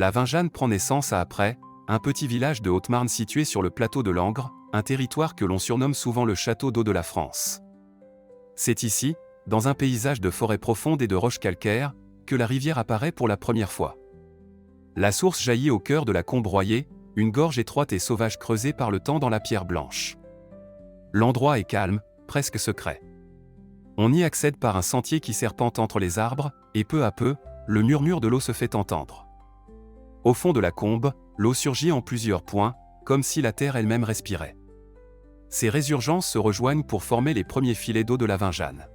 La Vinjanne prend naissance à Après, un petit village de Haute-Marne situé sur le plateau de Langres, un territoire que l'on surnomme souvent le château d'eau de la France. C'est ici, dans un paysage de forêts profondes et de roches calcaires, que la rivière apparaît pour la première fois. La source jaillit au cœur de la Combroyée, une gorge étroite et sauvage creusée par le temps dans la pierre blanche. L'endroit est calme, presque secret. On y accède par un sentier qui serpente entre les arbres, et peu à peu, le murmure de l'eau se fait entendre. Au fond de la combe, l'eau surgit en plusieurs points, comme si la terre elle-même respirait. Ces résurgences se rejoignent pour former les premiers filets d'eau de la Vinjanne.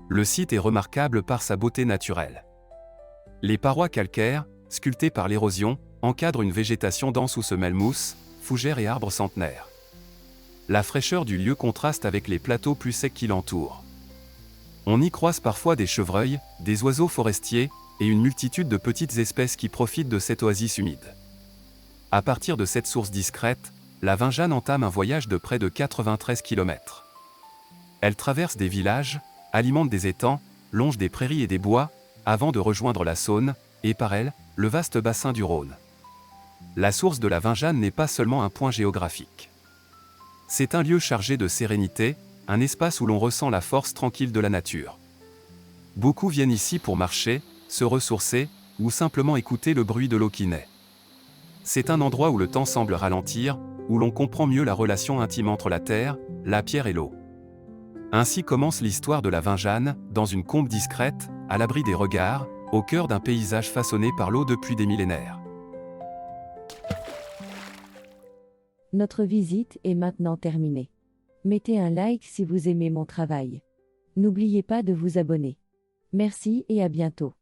Le site est remarquable par sa beauté naturelle. Les parois calcaires, sculptées par l'érosion, encadrent une végétation dense où se mêlent mousses, fougères et arbres centenaires. La fraîcheur du lieu contraste avec les plateaux plus secs qui l'entourent. On y croise parfois des chevreuils, des oiseaux forestiers, et une multitude de petites espèces qui profitent de cette oasis humide. À partir de cette source discrète, la Vinjanne entame un voyage de près de 93 km. Elle traverse des villages, alimente des étangs, longe des prairies et des bois, avant de rejoindre la Saône, et par elle, le vaste bassin du Rhône. La source de la Vinjanne n'est pas seulement un point géographique. C'est un lieu chargé de sérénité, un espace où l'on ressent la force tranquille de la nature. Beaucoup viennent ici pour marcher, se ressourcer, ou simplement écouter le bruit de l'eau qui naît. C'est un endroit où le temps semble ralentir, où l'on comprend mieux la relation intime entre la terre, la pierre et l'eau. Ainsi commence l'histoire de la Vinjanne, dans une combe discrète, à l'abri des regards, au cœur d'un paysage façonné par l'eau depuis des millénaires. Notre visite est maintenant terminée. Mettez un like si vous aimez mon travail. N'oubliez pas de vous abonner. Merci et à bientôt.